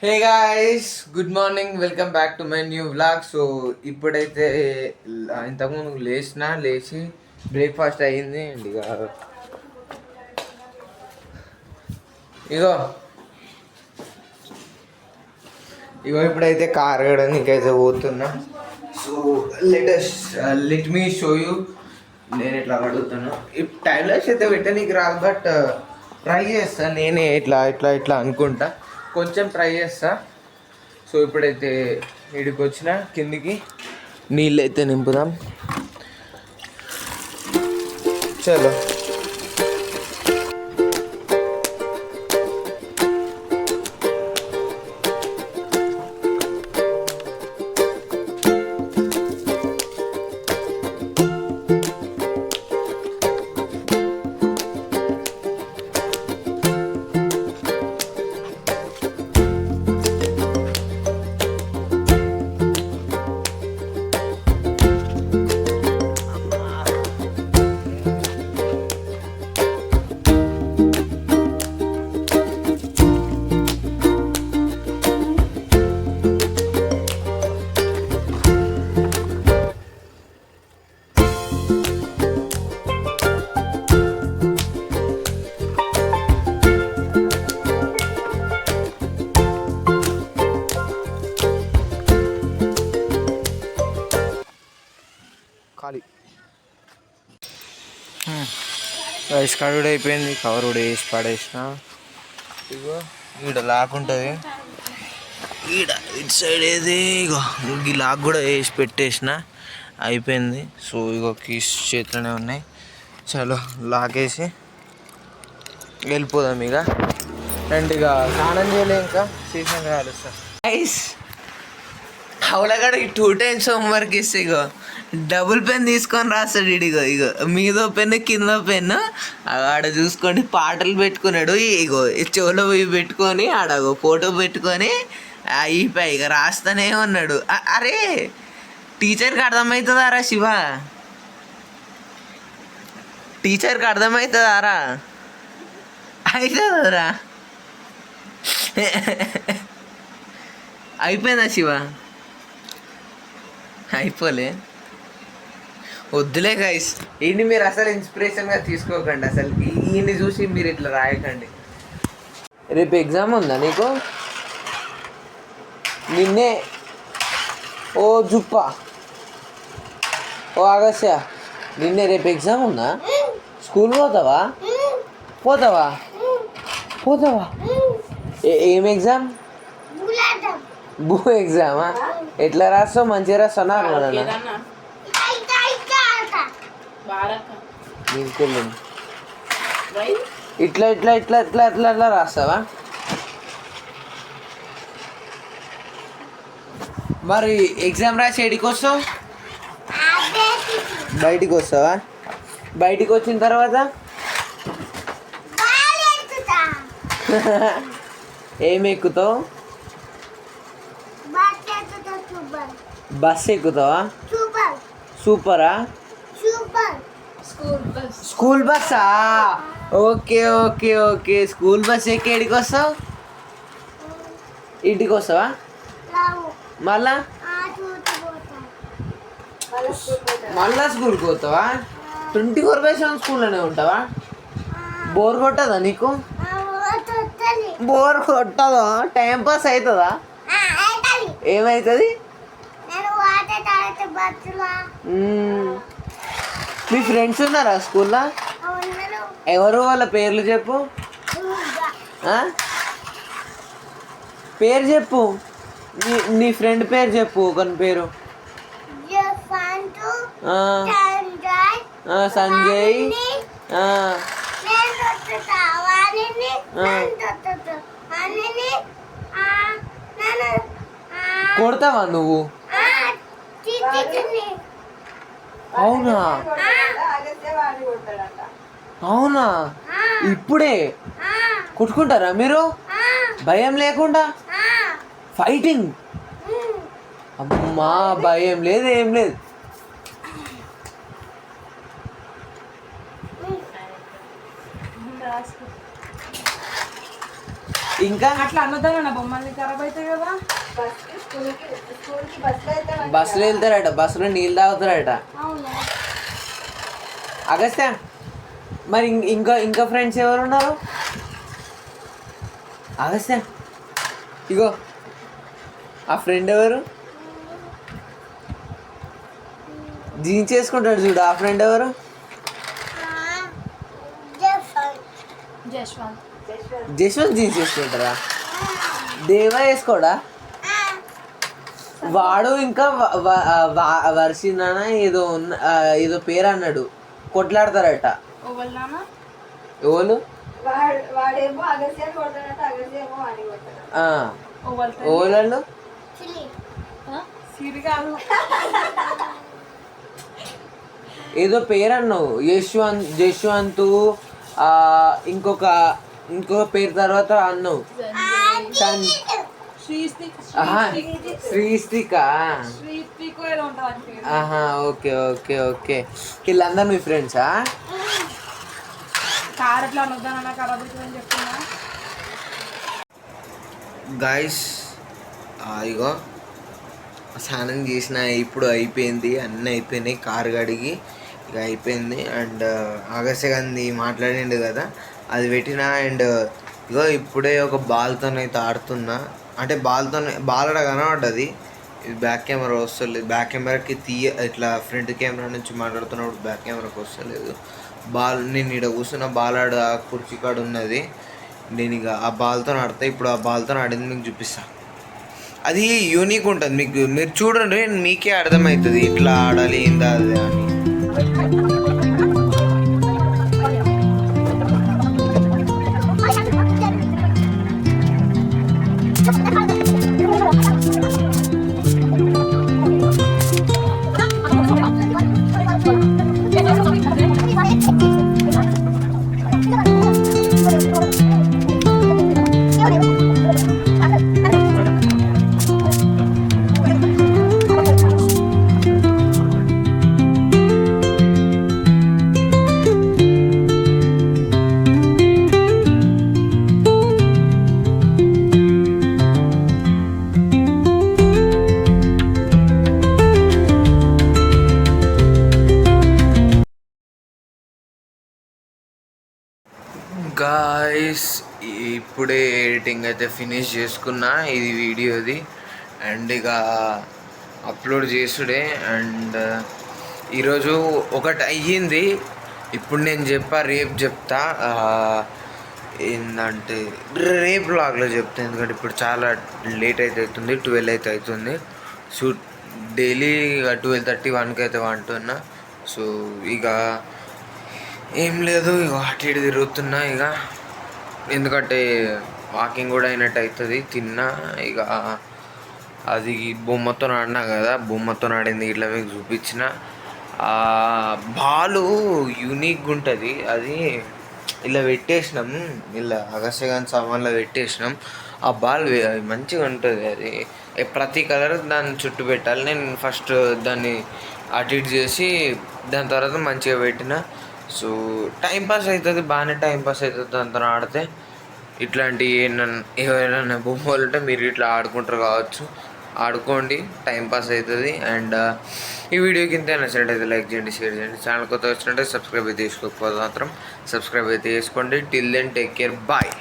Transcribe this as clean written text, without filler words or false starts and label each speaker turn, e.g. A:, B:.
A: Hey guys, good morning, welcome back to my new vlog. So ఇప్పుడైతే ఇంతకుముందు లేచి breakfast అయ్యింది. అండ్ ఇగో ఇగో ఇప్పుడైతే కార్ కడగడానికైతే పోతున్నా. So let me show you నేను ఎట్లా కడుగుతాను. ఈ టైంలెస్ అయితే పెట్టనీకి రాదు, బట్ ట్రై చేస్తా. నేనే ఇట్లా ఇట్లా ఇట్లా అనుకుంటా, కొంచెం ట్రై చేస్తా. సో ఇప్పుడైతే ఇడికి వచ్చిన కిందికి నీళ్ళు అయితే నింపుదాం. చలో ఖాళీ రైస్ కడుగుడు అయిపోయింది. కవర్ కూడా వేసి పడేసిన. ఇగో ఈడ లాక్ ఉంటుంది, ఈడ ఇటు సైడ్ ఏది ఇగో ఈ లాక్ కూడా వేసి పెట్టేసిన. అయిపోయింది. సో ఇగో కీస్ చేతిలోనే ఉన్నాయి. చలో లాక్ వేసి వెళ్ళిపోదాం ఇక. అండ్ ఇక స్నానం చేయలే, ఇంకా సీజన్ కాలుస్తా. ఐస్ అవలగాడికి 2 times హోంవర్క్ ఇస్తే ఇగో డబుల్ పెన్ తీసుకొని రాస్తాడు. ఇడిగో ఇగో మీదో పెన్ను కిందో పెన్ను ఆడ చూసుకోండి. పాటలు పెట్టుకున్నాడు. ఇగో చెవులో పోయి పెట్టుకొని ఆడగో ఫోటో పెట్టుకొని అయిపోయి ఇక రాస్తానే ఉన్నాడు. అరే టీచర్కి అర్థమవుతుందారా శివ? టీచర్కి అర్థమవుతుందారా? అవుతుందరా? అయిపోయిందా శివ? అయిపోలే. వద్దులే గైస్, ఈయన్ని మీరు అసలు ఇన్స్పిరేషన్గా తీసుకోకండి. అసలు ఈయన్ని చూసి మీరు ఇట్లా రాయకండి. రేపు ఎగ్జామ్ ఉందా నీకు? నిన్నే ఓ జుప్పా ఓ ఆగస్య, నిన్నే రేపు ఎగ్జామ్ ఉందా? స్కూల్ పోతావా? పోతావా? పోతావా? ఏం ఎగ్జామ్? బూ ఎగ్జామా? ఎట్లా రాస్తావు? మంచిగా రాస్తావు? నార్మల్ ఇట్లా ఇట్లా ఇట్లా ఇట్లా ఇట్లా ఇట్లా రాస్తావా? మరి ఎగ్జామ్ రాసి ఎడికి వస్తావు? బయటికి వస్తావా? బయటికి వచ్చిన తర్వాత ఏమి ఎక్కుతావు? బస్ ఎక్కుతావా? సూపరా? స్కూల్ బస్సా? Okay okay okay. School bus ఎక్కి ఎడికి వస్తావు? ఇంటికి వస్తావా? మళ్ళా మళ్ళా స్కూల్కి పోతావా? 24/7 స్కూల్లోనే ఉంటావా? బోర్ కొట్టదా నీకు? బోర్ కొట్టదా? టైం పాస్ అవుతుందా? ఏమవుతుంది? మీ ఫ్రెండ్స్ ఉన్నారా స్కూల్లో? ఎవరు? వాళ్ళ పేర్లు చెప్పు. పేరు చెప్పు. నీ ఫ్రెండ్ పేరు చెప్పు. ఒకని పేరు సంజయ్. కొడతావా నువ్వు? అవునా? అవునా? ఇప్పుడే కొట్టుకుంటారా మీరు? భయం లేకుండా ఫైటింగ్? అమ్మా, భయం లేదు, ఏం లేదు. ఇంకా
B: అట్లా అన్నదాన బొమ్మల్ని ఖరాబ్ అవుతాయి కదా.
A: బస్సులో వెళ్తారట, బస్సులో నీళ్ళు తాగుతారట. అగస్త్య మరి ఇంకా ఇంకా ఫ్రెండ్స్ ఎవరు ఉన్నారు? అగస్త్య ఇగో ఆ ఫ్రెండ్ ఎవరు? జీన్స్ చేసుకుంటాడు చూడు, ఆ ఫ్రెండ్ ఎవరు? జశ్వంత్ జీన్స్ చేసుకుంటారా? దేవా వేసుకోడా? వాడు ఇంకా వర్షినాన ఏదో ఏదో పేరు అన్నాడు, కొట్లాడతారట. ఎవరు? ఓళ్ళు ఏదో పేరు అన్నావు, జశ్వంత్ ఇంకొక పేరు తర్వాత అన్నావు. శ్రీస్తిక. Okay okay okay. వీళ్ళందరూ మీ ఫ్రెండ్సా? గైస్ ఇగో స్నానం చేసిన, ఇప్పుడు అయిపోయింది, అన్నీ అయిపోయినాయి, కారు కడిగి ఇక అయిపోయింది. అండ్ ఆగస్య గాంధీ మాట్లాడిండు కదా, అది పెట్టిన. అండ్ ఇగో ఇప్పుడే ఒక బాల్తో అయితే ఆడుతున్నా, అంటే బాల్ ఆడ కనబడ్డది. ఇది బ్యాక్ కెమెరా వస్తలేదు, బ్యాక్ కెమెరాకి ఇట్లా ఫ్రంట్ కెమెరా నుంచి మాట్లాడుతున్నప్పుడు బ్యాక్ కెమెరాకి వస్తలేదు. నేను ఇక్కడ కూర్చున్న బాల్ ఆడ కుర్చీ కాడ ఉన్నది. నేను ఇక ఆ బాల్తో ఆడతా. ఇప్పుడు ఆ బాల్తో ఆడింది మీకు చూపిస్తాను. అది యూనిక్ ఉంటుంది, మీరు చూడండి, మీకే అర్థమవుతుంది ఇట్లా ఆడాలి ఏందా అది అని. గాయస్ ఇప్పుడే ఎడిటింగ్ అయితే ఫినిష్ చేసుకున్నా, ఇది వీడియోది. అండ్ ఇక అప్లోడ్ చేసుడే. అండ్ ఈరోజు ఒకటి అయ్యింది, ఇప్పుడు నేను రేపు చెప్తా. ఏంటంటే రేపు బ్లాగ్లో చెప్తా, ఎందుకంటే ఇప్పుడు చాలా లేట్ అయితే అవుతుంది, 12 అయితే అవుతుంది. సో డైలీ 12:30, 1కి అయితే వంటున్నా. సో ఇక ఏం లేదు, ఇక అటు ఇటు తిరుగుతున్నా ఇక, ఎందుకంటే వాకింగ్ కూడా అయినట్టు అవుతుంది. తిన్నా ఇక, అది బొమ్మతో ఆడినా కదా, బొమ్మతో ఆడింది ఇట్లా మీకు చూపించిన. బాలు యూనిక్గా ఉంటుంది, అది ఇలా పెట్టేసినాం, ఇలా అగస్త్య గాని సామాన్లో పెట్టేసినాం. ఆ బాల్ మంచిగా ఉంటుంది, అది ప్రతి కలర్ దాన్ని చుట్టూ పెట్టాలి. నేను ఫస్ట్ దాన్ని అటు ఇటు చేసి దాని తర్వాత మంచిగా పెట్టిన. సో టైంపాస్ అవుతుంది, బాగానే టైంపాస్ అవుతుంది దాంతో ఆడితే. ఇట్లాంటి ఎవరైనా బొమ్మలు ఉంటే మీరు ఇట్లా ఆడుకుంటారు కావచ్చు, ఆడుకోండి, టైంపాస్ అవుతుంది. అండ్ ఈ వీడియోకి ఇంత నచ్చినట్టయితే లైక్ చేయండి, షేర్ చేయండి. ఛానల్ కొత్త వచ్చినట్టే సబ్స్క్రైబ్ అయితే చేసుకోకపోతే మాత్రం సబ్స్క్రైబ్ అయితే చేసుకోండి. Till then take care, bye.